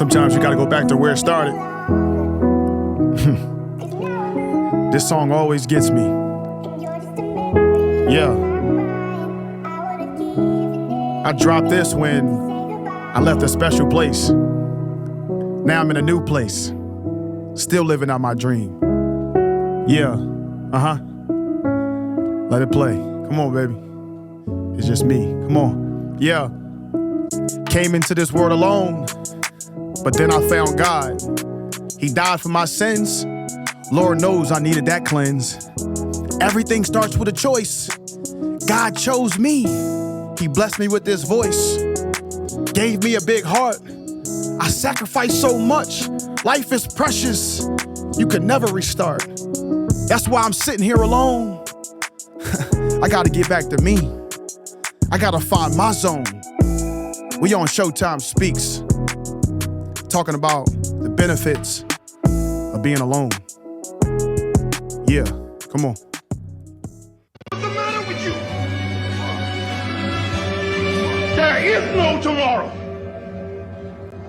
Sometimes you gotta go back to where it started. This song always gets me. Yeah. I dropped this when I left a special place. Now I'm in a new place. Still living out my dream. Yeah. Let it play. Come on, baby. It's just me. Come on. Yeah. Came into this world alone, but then I found God. He died for my sins. Lord knows I needed that cleanse. Everything starts with a choice. God chose me. He blessed me with this voice. Gave me a big heart. I sacrificed so much. Life is precious. You could never restart. That's why I'm sitting here alone. I gotta get back to me. I gotta find my zone. We on ShowTimeSpeaks, talking about the benefits of being alone. Yeah, come on. What's the matter with you? There is no tomorrow.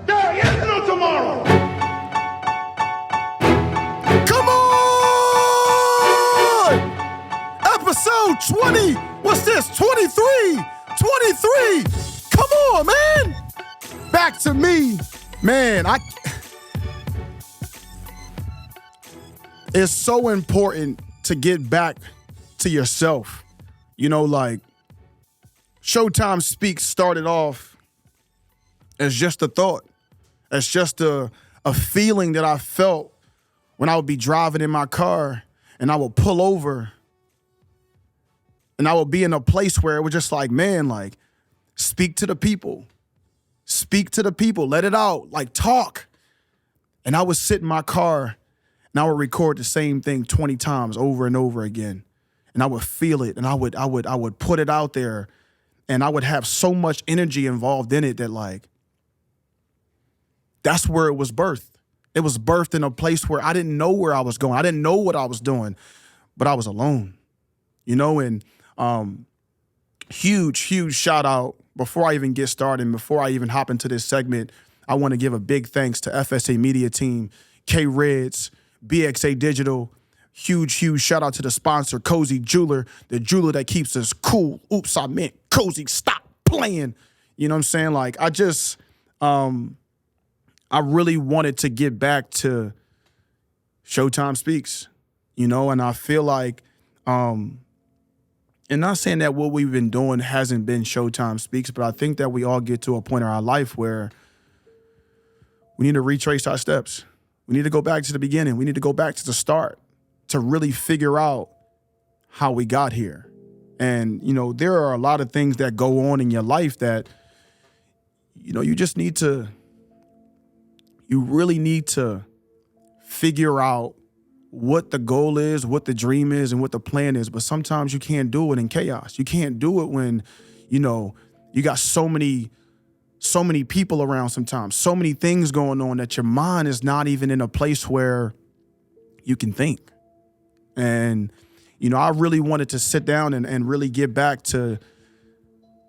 There is no tomorrow. Come on! Episode 20. What's this? 23. 23. Come on, man. Back to me. Man, it's so important to get back to yourself. You know, like, ShowTimeSpeaks started off as just a thought, as just a feeling that I felt when I would be driving in my car and I would pull over and I would be in a place where it was just like, man, like, speak to the people. Speak to the people. Let it out. Like, talk. And I would sit in my car and I would record the same thing 20 times over and over again. And I would feel it and I would put it out there. And I would have so much energy involved in it that, like, that's where it was birthed. It was birthed in a place where I didn't know where I was going. I didn't know what I was doing, but I was alone, you know? And huge shout out before I even get started, before I even hop into this segment. I want to give a big thanks to FSA Media Team, K-Reds, BXA Digital. Huge shout out to the sponsor, Cozy Jeweler, the jeweler that keeps us cool. Oops, I meant Cozy, stop playing. You know what I'm saying? Like, I just, I really wanted to get back to ShowTimeSpeaks, you know, and I feel like, and not saying that what we've been doing hasn't been ShowTimeSpeaks, but I think that we all get to a point in our life where we need to retrace our steps. We need to go back to the beginning. We need to go back to the start to really figure out how we got here. And, you know, there are a lot of things that go on in your life that, you know, you really need to figure out what the goal is, what the dream is, and what the plan is. But sometimes you can't do it in chaos. You can't do it when, you know, you got so many people around sometimes, so many things going on that your mind is not even in a place where you can think. And, you know, I really wanted to sit down and really get back to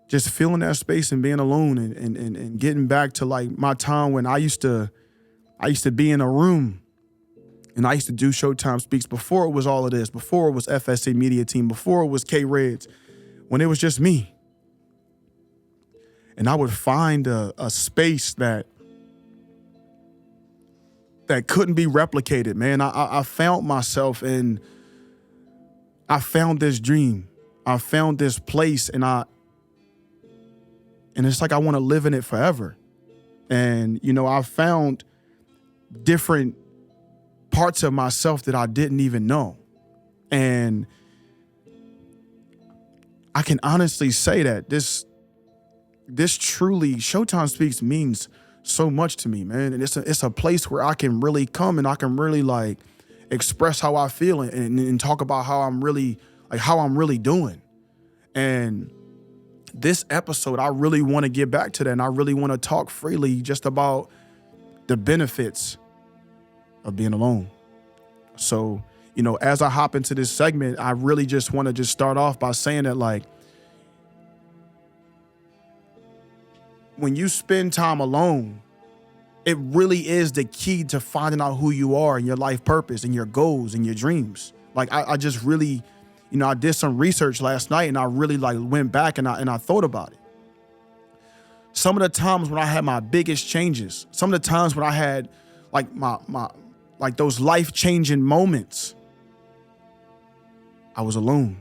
just feeling that space and being alone and getting back to, like, my time when I used to be in a room and I used to do ShowTimeSpeaks before it was all of this, before it was FSA Media Team, before it was K-Reds, when it was just me. And I would find a space that couldn't be replicated, man. I found myself and I found this dream. I found this place and it's like I want to live in it forever. And, you know, I found different parts of myself that I didn't even know. And I can honestly say that this truly, ShowTimeSpeaks means so much to me, man. And it's a place where I can really come and I can really, like, express how I feel and talk about how I'm really doing. And this episode, I really want to get back to that. And I really want to talk freely just about the benefits of being alone. So, you know, as I hop into this segment, I really just want to just start off by saying that, like, when you spend time alone, It really is the key to finding out who you are and your life purpose and your goals and your dreams. Like I just really, I did some research last night and I really like went back and I thought about it. Some of the times when I had my biggest changes, some of the times when I had like my like those life-changing moments, I was alone.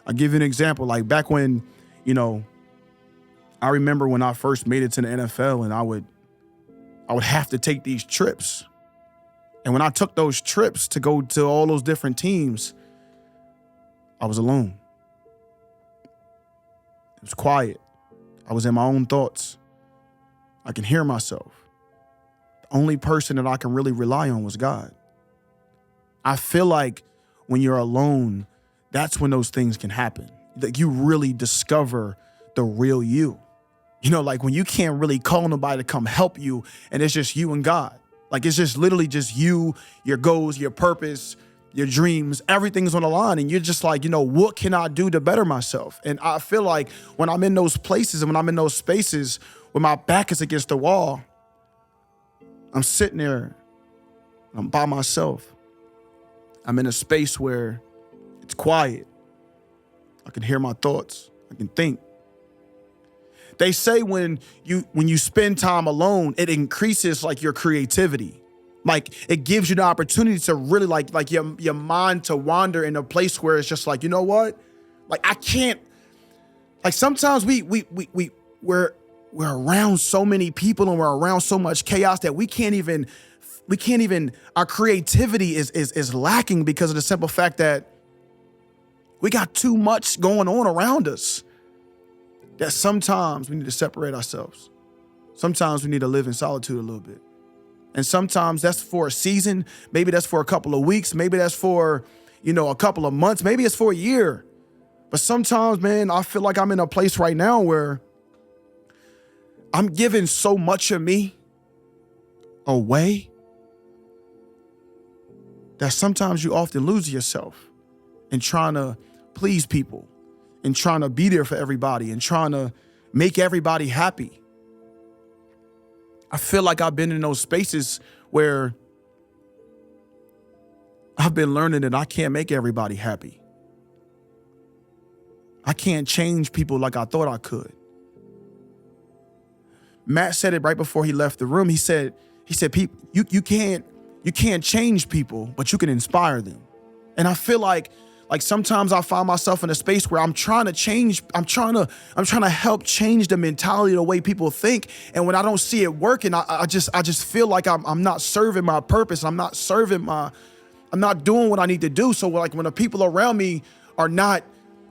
I'll give you an example. Like back when, I remember when I first made it to the NFL and I would have to take these trips. And when I took those trips to go to all those different teams, I was alone. It was quiet. I was in my own thoughts. I can hear myself. The only person that I can really rely on was God. I feel like when you're alone, that's when those things can happen. Like you really discover the real you. Like when you can't really call nobody to come help you and it's just you and God. Like it's just literally just you, your goals, your purpose, your dreams, everything's on the line. And you're just like, what can I do to better myself? And I feel like when I'm in those places and when I'm in those spaces when my back is against the wall, I'm sitting there, I'm by myself. I'm in a space where it's quiet. I can hear my thoughts. I can think. They say when you spend time alone, it increases like your creativity. Like it gives you the opportunity to really like your mind to wander in a place where it's just like, you know what? Like I can't, like sometimes we're around so many people and we're around so much chaos that we can't even, our creativity is lacking because of the simple fact that we got too much going on around us. That sometimes we need to separate ourselves. Sometimes we need to live in solitude a little bit. And sometimes that's for a season. Maybe that's for a couple of weeks. Maybe that's for, a couple of months. Maybe it's for a year. But sometimes, man, I feel like I'm in a place right now where I'm giving so much of me away that sometimes you often lose yourself in trying to please people and trying to be there for everybody and trying to make everybody happy. I feel like I've been in those spaces where I've been learning that I can't make everybody happy. I can't change people like I thought I could. Matt said it right before he left the room. He said, people, you can't change people, but you can inspire them. And I feel like sometimes I find myself in a space where I'm trying to help change the mentality, the way people think. And when I don't see it working, I just feel like I'm not serving my purpose. I'm not doing what I need to do. So like when the people around me are not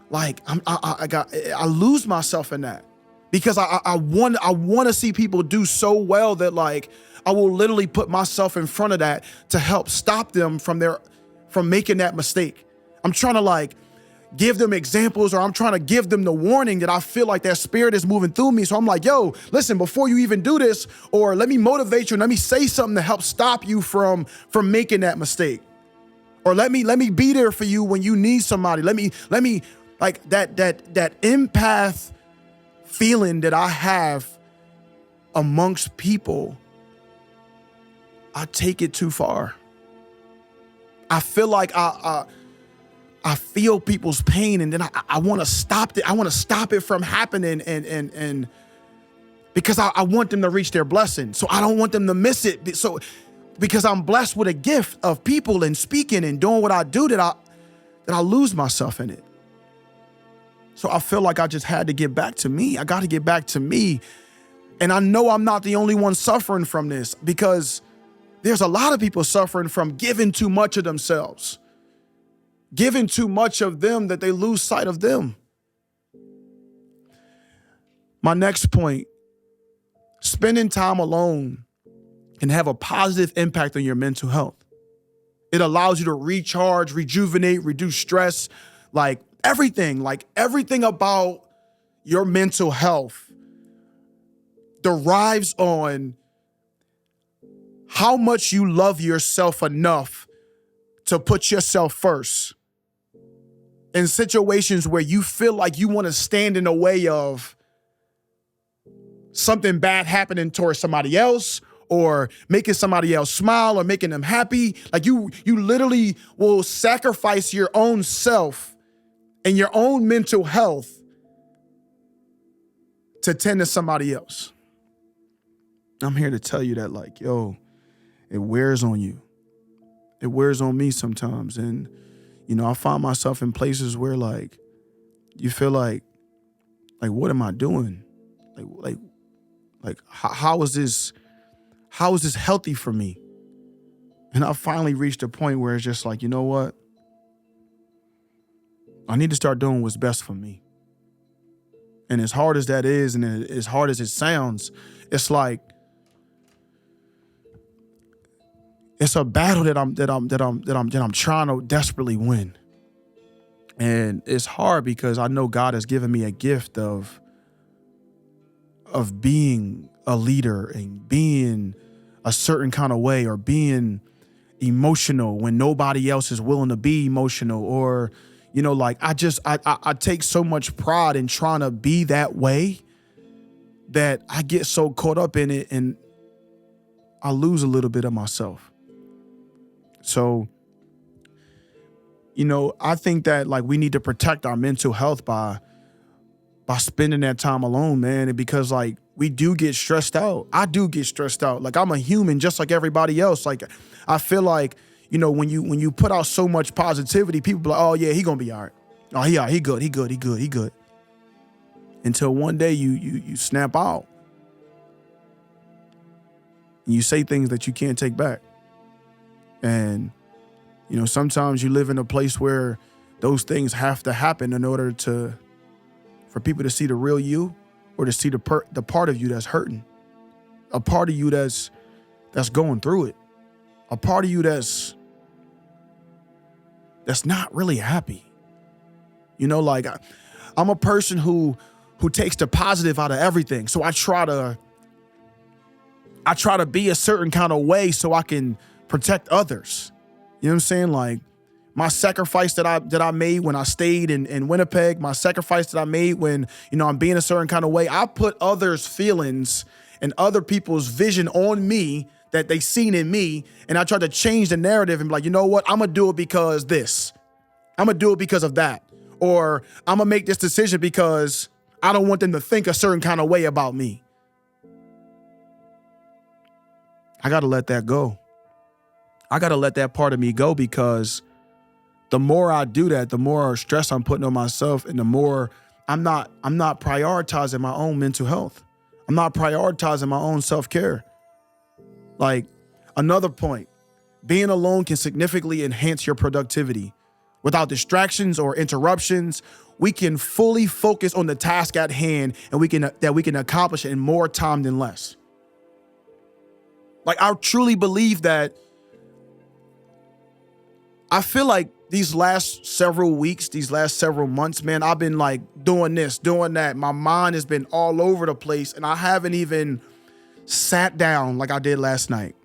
like, I lose myself in that because I want to see people do so well that like, I will literally put myself in front of that to help stop them from making that mistake. I'm trying to like give them examples or I'm trying to give them the warning that I feel like that spirit is moving through me. So I'm like, yo, listen, before you even do this, or let me motivate you and let me say something to help stop you from making that mistake. Or let me be there for you when you need somebody. Let me like that empath feeling that I have amongst people. I take it too far. I feel like I feel people's pain and then I want to stop it. I want to stop it from happening and because I want them to reach their blessing. So I don't want them to miss it. So because I'm blessed with a gift of people and speaking and doing what I do that I lose myself in it. So I feel like I just had to get back to me. I got to get back to me. And I know I'm not the only one suffering from this because there's a lot of people suffering from giving too much of themselves. Giving too much of them that they lose sight of them. My next point, spending time alone can have a positive impact on your mental health. It allows you to recharge, rejuvenate, reduce stress, like everything about your mental health derives on how much you love yourself enough to put yourself first. In situations where you feel like you want to stand in the way of something bad happening towards somebody else, or making somebody else smile, or making them happy. Like you literally will sacrifice your own self and your own mental health to tend to somebody else. I'm here to tell you that, like, yo, it wears on you. It wears on me sometimes. And, I find myself in places where, like, you feel like what am I doing? Like how is this healthy for me? And I finally reached a point where it's just like, you know what? I need to start doing what's best for me. And as hard as that is, and as hard as it sounds, it's like it's a battle that I'm trying to desperately win. And it's hard because I know God has given me a gift of being a leader and being a certain kind of way, or being emotional when nobody else is willing to be emotional, or like I take so much pride in trying to be that way that I get so caught up in it and I lose a little bit of myself. So, I think that, like, we need to protect our mental health by spending that time alone, man. And because, like, we do get stressed out. I do get stressed out. Like, I'm a human just like everybody else. Like, I feel like, when you put out so much positivity, people be like, oh yeah, he gonna be all right. Oh, he good. Until one day you snap out. And you say things that you can't take back. And, sometimes you live in a place where those things have to happen in order for people to see the real you, or to see the part of you that's hurting, a part of you that's going through it, a part of you that's not really happy. Like I'm a person who takes the positive out of everything. So I try to be a certain kind of way so I can protect others. You know what I'm saying? Like, my sacrifice that I made when I stayed in Winnipeg, my sacrifice that I made when, I'm being a certain kind of way, I put others' feelings and other people's vision on me that they seen in me, and I tried to change the narrative and be like, you know what? I'm going to do it because this. I'm going to do it because of that. Or I'm going to make this decision because I don't want them to think a certain kind of way about me. I got to let that go. I got to let that part of me go, because the more I do that, the more stress I'm putting on myself, and the more I'm not prioritizing my own mental health. I'm not prioritizing my own self-care. Like, another point, being alone can significantly enhance your productivity. Without distractions or interruptions, we can fully focus on the task at hand, and we can accomplish it in more time than less. Like, I truly believe that. I feel like these last several weeks, these last several months, man, I've been like doing this, doing that. My mind has been all over the place, and I haven't even sat down like I did last night.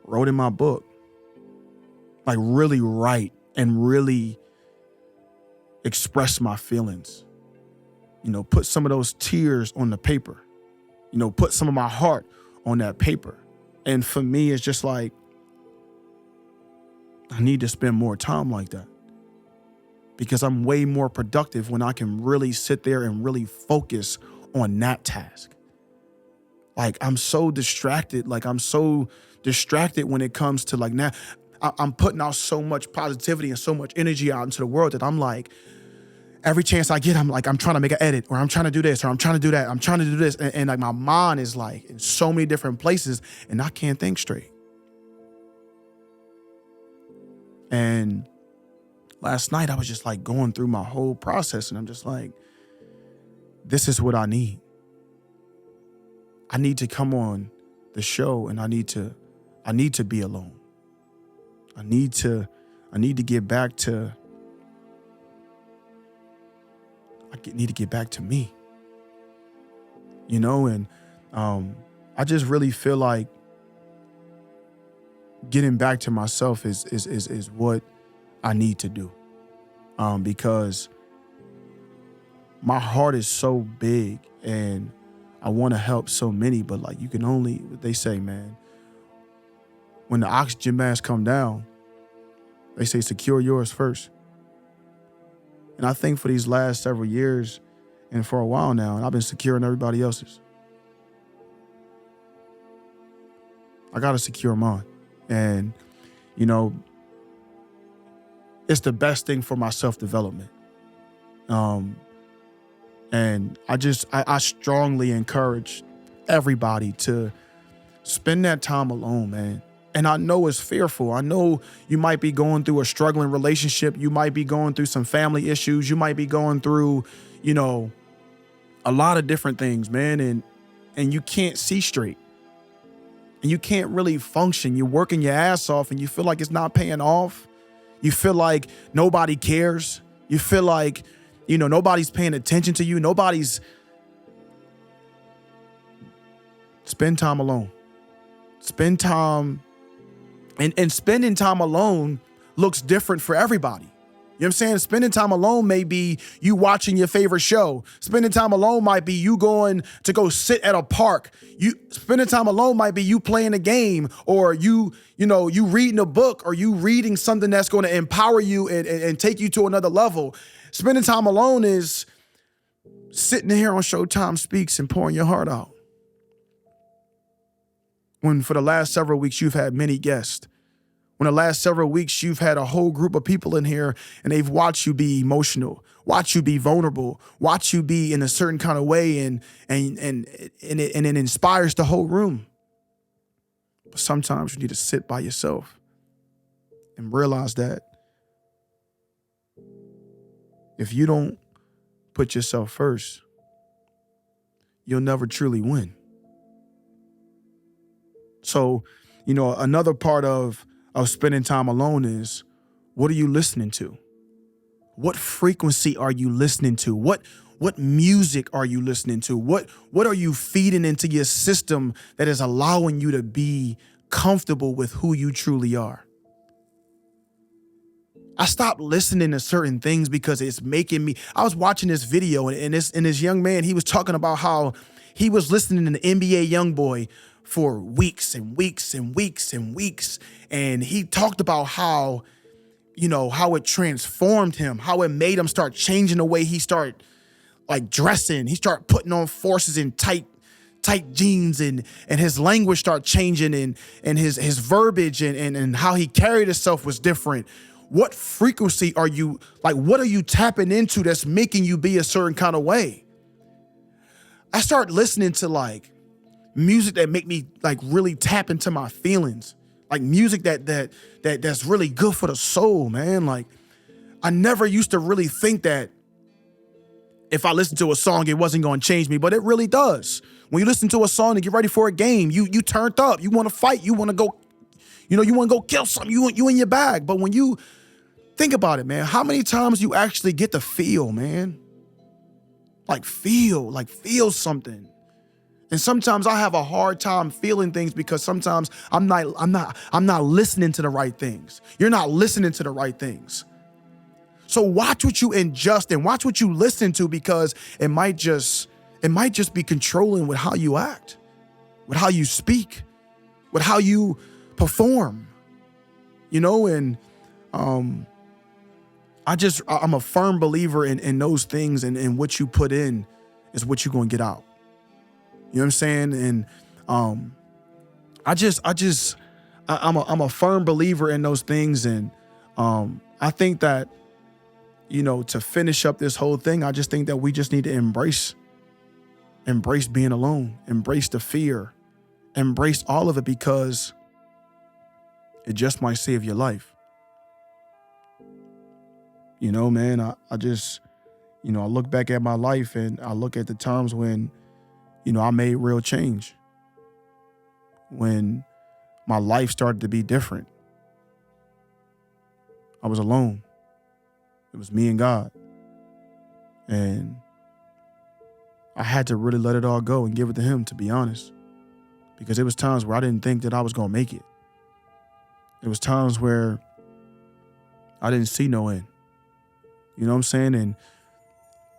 Wrote in my book. Like, really write and really express my feelings. Put some of those tears on the paper. Put some of my heart on that paper. And for me, it's just like, I need to spend more time like that, because I'm way more productive when I can really sit there and really focus on that task. Like, I'm so distracted. Like, I'm so distracted when it comes to, like, now I'm putting out so much positivity and so much energy out into the world that I'm like, every chance I get, I'm trying to make an edit, or I'm trying to do this, or I'm trying to do that. I'm trying to do this. And like, my mind is like in so many different places, and I can't think straight. And last night I was just like going through my whole process, and I'm just like, this is what I need. I need to come on the show, and I need to be alone. I need to get back to me. And I just really feel like getting back to myself is what I need to do. Because my heart is so big and I want to help so many, but like you can only, what they say, man, when the oxygen mask come down, they say secure yours first. And I think for these last several years and for a while now, and I've been securing everybody else's. I got to secure mine. And, you know, it's the best thing for my self-development. And I strongly encourage everybody to spend that time alone, man. And I know it's fearful. I know you might be going through a struggling relationship. You might be going through some family issues. You might be going through, you know, a lot of different things, man. And you can't see straight. And you can't really function. You're working your ass off and you feel like it's not paying off. You feel like nobody cares. You feel like, you know, nobody's paying attention to you. Spend time alone. Spend time. And spending time alone looks different for everybody. You know what I'm saying? Spending time alone may be you watching your favorite show. Spending time alone might be you going to go sit at a park. Spending time alone might be you playing a game, or you reading a book, or you reading something that's going to empower you and take you to another level. Spending time alone is sitting here on ShowTimeSpeaks and pouring your heart out. When for the last several weeks you've had many guests. When the last several weeks you've had a whole group of people in here and they've watched you be emotional, watch you be vulnerable, watch you be in a certain kind of way, and it inspires the whole room. But sometimes you need to sit by yourself and realize that if you don't put yourself first, you'll never truly win. So, you know, another part of spending time alone is, what are you listening to? What frequency are you listening to? What music are you listening to? What are you feeding into your system that is allowing you to be comfortable with who you truly are? I stopped listening to certain things because it's making me. I was watching this video and this young man, he was talking about how he was listening to the NBA YoungBoy for weeks and weeks and weeks and weeks. And he talked about how, you know, how it transformed him, how it made him start changing the way he started like dressing. He started putting on forces in tight jeans, and his language started changing, and his verbiage and how he carried himself was different. What frequency are you, like, what are you tapping into that's making you be a certain kind of way? I started listening to like music that make me like really tap into my feelings, like music that's really good for the soul, man. Like, I never used to really think that if I listened to a song, it wasn't going to change me, but it really does. When you listen to a song and get ready for a game, you turned up, you want to fight, you want to go, you want to go kill something, you in your bag. But when you think about it, man, how many times you actually get to feel, man? Like feel something. And sometimes I have a hard time feeling things because sometimes I'm not listening to the right things. You're not listening to the right things. So watch what you ingest and watch what you listen to, because it might just be controlling with how you act, with how you speak, with how you perform, and I'm a firm believer in those things, and what you put in is what you're going to get out. You know what I'm saying? And I'm a firm believer in those things. And I think that, to finish up this whole thing, I just think that we just need to embrace being alone, embrace the fear, embrace all of it, because it just might save your life. Man, I look back at my life and I look at the times when, I made real change, when my life started to be different. I was alone. It was me and God. And I had to really let it all go and give it to Him, to be honest, because it was times where I didn't think that I was going to make it. It was times where I didn't see no end. You know what I'm saying? And,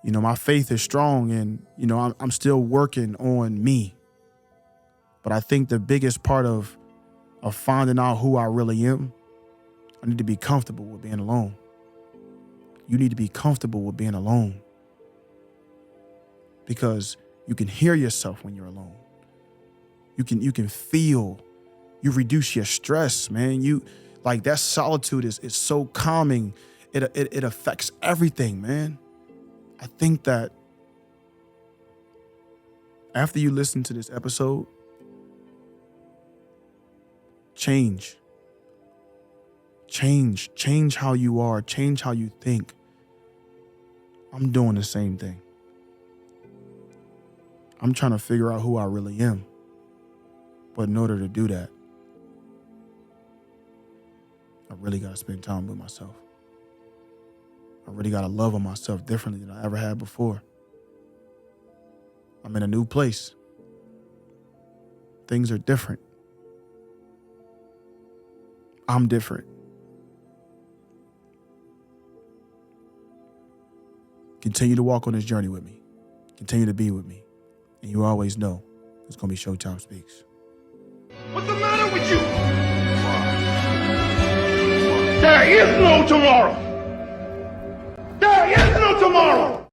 You know, my faith is strong, and, you know, I'm still working on me. But I think the biggest part of finding out who I really am, I need to be comfortable with being alone. You need to be comfortable with being alone, because you can hear yourself when you're alone. You can feel, you reduce your stress, man. Like that solitude is so calming. It affects everything, man. I think that after you listen to this episode, change how you are, change how you think. I'm doing the same thing. I'm trying to figure out who I really am. But in order to do that, I really got to spend time with myself. I really got to love on myself differently than I ever had before. I'm in a new place. Things are different. I'm different. Continue to walk on this journey with me. Continue to be with me. And you always know it's going to be ShowTime Speaks. What's the matter with you? There is no tomorrow. There is no tomorrow.